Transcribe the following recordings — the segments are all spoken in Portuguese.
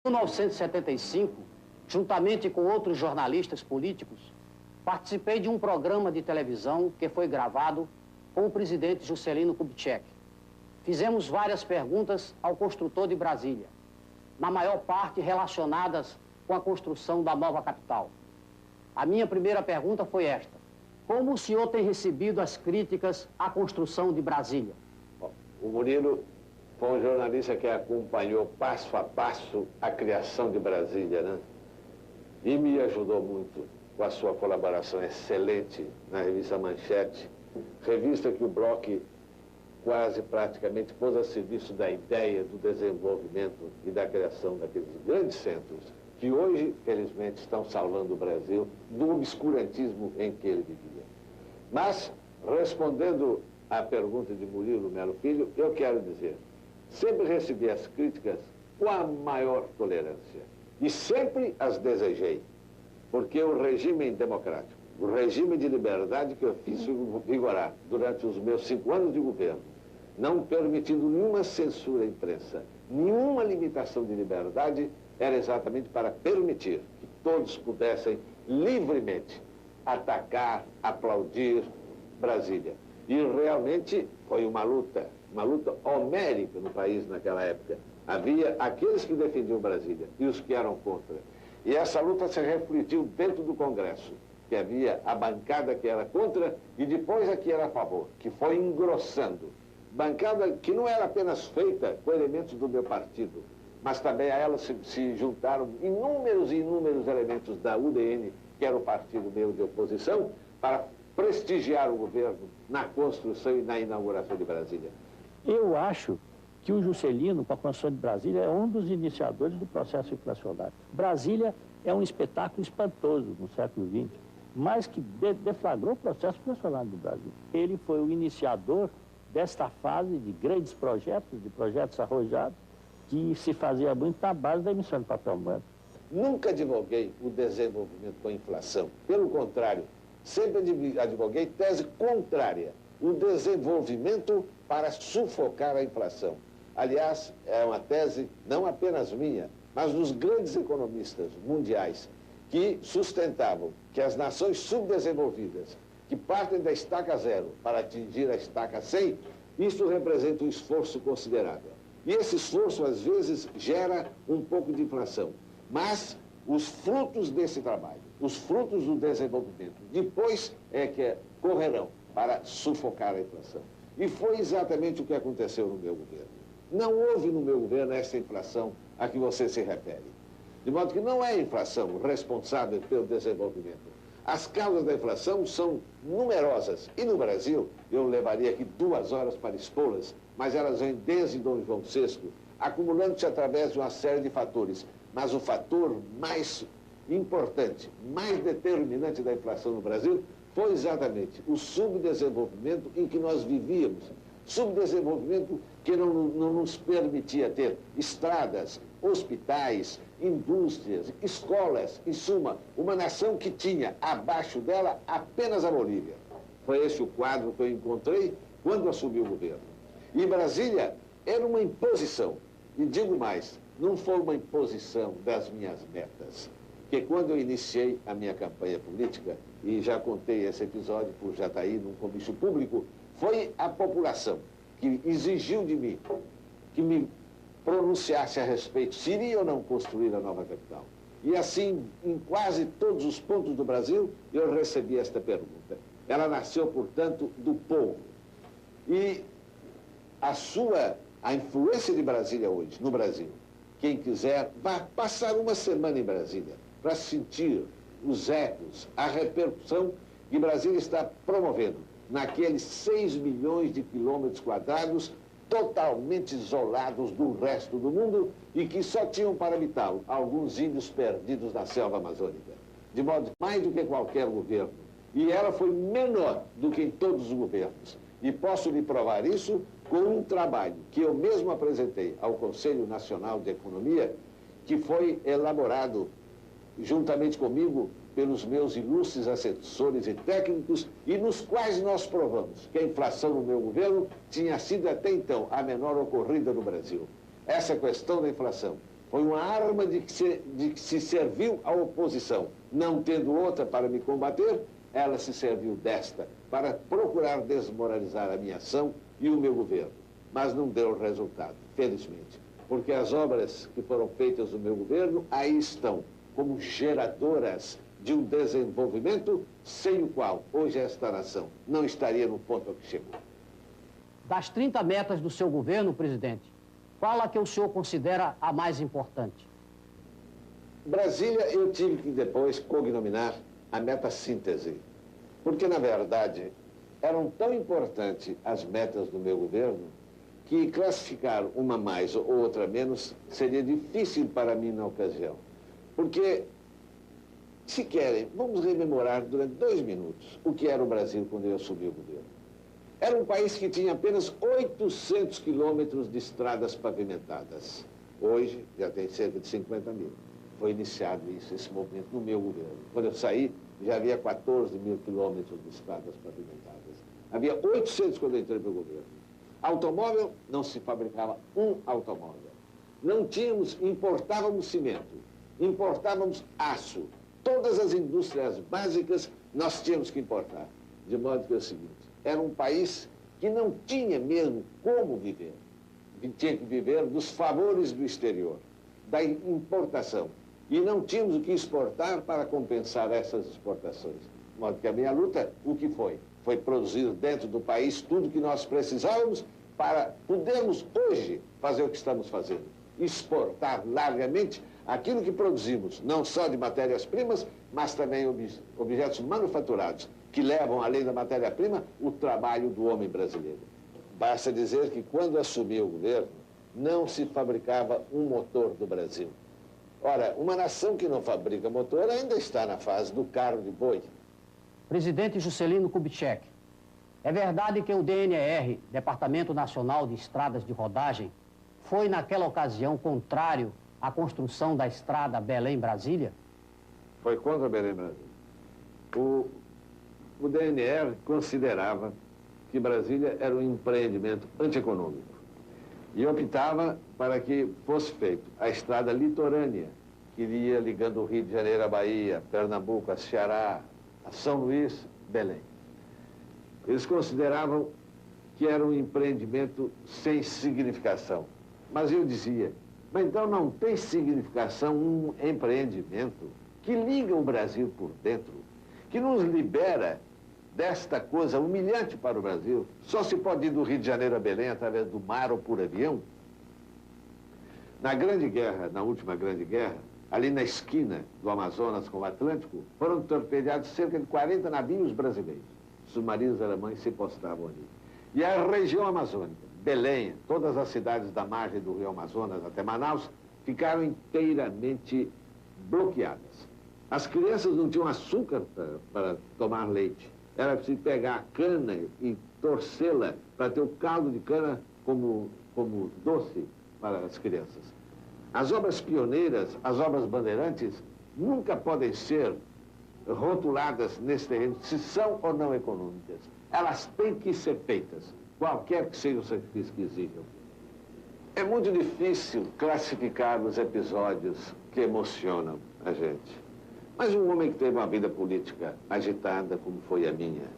Em 1975, juntamente com outros jornalistas políticos, participei de um programa de televisão que foi gravado com o presidente Juscelino Kubitschek. Fizemos várias perguntas ao construtor de Brasília, na maior parte relacionadas com a construção da nova capital. A minha primeira pergunta foi esta: como o senhor tem recebido as críticas à construção de Brasília? Bom, o Murilo foi um jornalista que acompanhou passo a passo a criação de Brasília, né? E me ajudou muito com a sua colaboração excelente na revista Manchete, revista que o Bloch quase praticamente pôs a serviço da ideia do desenvolvimento e da criação daqueles grandes centros que hoje, felizmente, estão salvando o Brasil do obscurantismo em que ele vivia. Mas, respondendo à pergunta de Murilo Melo Filho, eu quero dizer, sempre recebi as críticas com a maior tolerância e sempre as desejei, porque o regime democrático, o regime de liberdade que eu fiz vigorar durante os meus 5 anos de governo, não permitindo nenhuma censura à imprensa, nenhuma limitação de liberdade, era exatamente para permitir que todos pudessem livremente atacar, aplaudir Brasília. E realmente foi uma luta homérica no país naquela época. Havia aqueles que defendiam Brasília e os que eram contra. E essa luta se refletiu dentro do Congresso, que havia a bancada que era contra e depois a que era a favor, que foi engrossando. Bancada que não era apenas feita com elementos do meu partido, mas também a ela se juntaram inúmeros e inúmeros elementos da UDN, que era o partido meu de oposição, para prestigiar o governo na construção e na inauguração de Brasília. Eu acho que o Juscelino, com a construção de Brasília, é um dos iniciadores do processo inflacionário. Brasília é um espetáculo espantoso no século XX, mas que deflagrou o processo inflacionário do Brasil. Ele foi o iniciador desta fase de grandes projetos, de projetos arrojados, que se fazia muito na base da emissão de papel moeda. Nunca advoguei o desenvolvimento com a inflação. Pelo contrário, sempre advoguei tese contrária, o desenvolvimento para sufocar a inflação. Aliás, é uma tese não apenas minha, mas dos grandes economistas mundiais que sustentavam que as nações subdesenvolvidas, que partem da estaca 0 para atingir a estaca 100, isso representa um esforço considerável. E esse esforço, às vezes, gera um pouco de inflação. Mas os frutos desse trabalho, os frutos do desenvolvimento, depois é que correrão para sufocar a inflação. E foi exatamente o que aconteceu no meu governo. Não houve no meu governo essa inflação a que você se refere. De modo que não é a inflação responsável pelo desenvolvimento. As causas da inflação são numerosas. E no Brasil, eu levaria aqui 2 horas para expô-las, mas elas vêm desde Dom João VI, acumulando-se através de uma série de fatores. Mas o fator mais importante, mais determinante da inflação no Brasil foi exatamente o subdesenvolvimento em que nós vivíamos. Subdesenvolvimento que não nos permitia ter estradas, hospitais, indústrias, escolas, em suma, uma nação que tinha abaixo dela apenas a Bolívia. Foi esse o quadro que eu encontrei quando assumi o governo. E Brasília era uma imposição. E digo mais, não foi uma imposição das minhas metas. Porque quando eu iniciei a minha campanha política, e já contei esse episódio por Jataí num comício público, foi a população que exigiu de mim que me pronunciasse a respeito se iria ou não construir a nova capital. E assim, em quase todos os pontos do Brasil, eu recebi esta pergunta. Ela nasceu, portanto, do povo. E a influência de Brasília hoje, no Brasil, quem quiser, vá passar uma semana em Brasília para sentir os ecos, a repercussão que Brasília está promovendo naqueles 6 milhões de quilômetros quadrados totalmente isolados do resto do mundo e que só tinham para habitá-lo alguns índios perdidos na selva amazônica. De modo mais do que qualquer governo. E ela foi menor do que em todos os governos. E posso lhe provar isso com um trabalho que eu mesmo apresentei ao Conselho Nacional de Economia, que foi elaborado juntamente comigo pelos meus ilustres assessores e técnicos, e nos quais nós provamos que a inflação no meu governo tinha sido até então a menor ocorrida no Brasil. Essa questão da inflação Foi uma arma de que se serviu a oposição. Não tendo outra para me combater, ela se serviu desta para procurar desmoralizar a minha ação e o meu governo. Mas não deu resultado, felizmente, porque as obras que foram feitas no meu governo aí estão, como geradoras de um desenvolvimento sem o qual hoje esta nação não estaria no ponto a que chegou. Das 30 metas do seu governo, presidente, qual a que o senhor considera a mais importante? Brasília, eu tive que depois cognominar a meta síntese, porque, na verdade, eram tão importantes as metas do meu governo que classificar uma mais ou outra menos seria difícil para mim na ocasião. Porque, se querem, vamos rememorar durante 2 minutos o que era o Brasil quando eu assumi o governo. Era um país que tinha apenas 800 quilômetros de estradas pavimentadas. Hoje, já tem cerca de 50 mil. Foi iniciado esse movimento no meu governo. Quando eu saí, já havia 14 mil quilômetros de estradas pavimentadas. Havia 800 quando eu entrei para o governo. Automóvel, não se fabricava um automóvel. Não tínhamos, importávamos cimento, importávamos aço. Todas as indústrias básicas nós tínhamos que importar. De modo que é o seguinte, era um país que não tinha mesmo como viver. Tinha que viver dos favores do exterior, da importação. E não tínhamos o que exportar para compensar essas exportações. De modo que a minha luta, o que foi? Foi produzir dentro do país tudo que nós precisávamos para podermos hoje fazer o que estamos fazendo. Exportar largamente aquilo que produzimos, não só de matérias-primas, mas também objetos manufaturados, que levam, além da matéria-prima, o trabalho do homem brasileiro. Basta dizer que, quando assumi o governo, não se fabricava um motor do Brasil. Ora, uma nação que não fabrica motor ainda está na fase do carro de boi. Presidente Juscelino Kubitschek, é verdade que o DNR, Departamento Nacional de Estradas de Rodagem, foi, naquela ocasião, contrário à construção da estrada Belém-Brasília? Foi contra Belém-Brasília. O DNR considerava que Brasília era um empreendimento antieconômico e optava para que fosse feito a estrada litorânea, que iria ligando o Rio de Janeiro à Bahia, Pernambuco, a Ceará, a São Luís, Belém. Eles consideravam que era um empreendimento sem significação. Mas eu dizia, mas então não tem significação um empreendimento que liga o Brasil por dentro, que nos libera desta coisa humilhante para o Brasil. Só se pode ir do Rio de Janeiro a Belém através do mar ou por avião. Na Grande Guerra, na última Grande Guerra, ali na esquina do Amazonas com o Atlântico, foram torpedeados cerca de 40 navios brasileiros. Submarinos alemães se postavam ali. E a região amazônica, Belém, todas as cidades da margem do rio Amazonas até Manaus, ficaram inteiramente bloqueadas. As crianças não tinham açúcar para tomar leite. Era preciso pegar a cana e torcê-la para ter o caldo de cana como doce para as crianças. As obras pioneiras, as obras bandeirantes, nunca podem ser rotuladas nesse terreno, se são ou não econômicas. Elas têm que ser feitas, qualquer que seja o sacrifício que exijam. É muito difícil classificar os episódios que emocionam a gente. Mas um homem que teve uma vida política agitada, como foi a minha,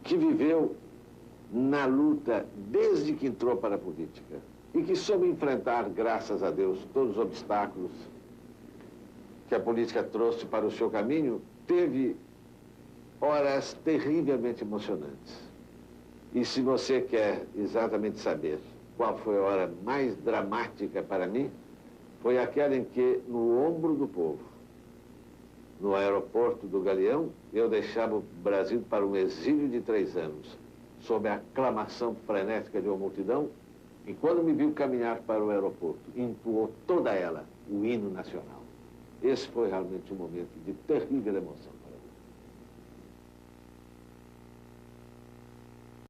que viveu na luta desde que entrou para a política e que soube enfrentar, graças a Deus, todos os obstáculos que a política trouxe para o seu caminho, teve horas terrivelmente emocionantes. E se você quer exatamente saber qual foi a hora mais dramática para mim, foi aquela em que, no ombro do povo, no aeroporto do Galeão, eu deixava o Brasil para um exílio de 3 anos, sob a aclamação frenética de uma multidão, e quando me viu caminhar para o aeroporto, entoou toda ela o hino nacional. Esse foi realmente um momento de terrível emoção.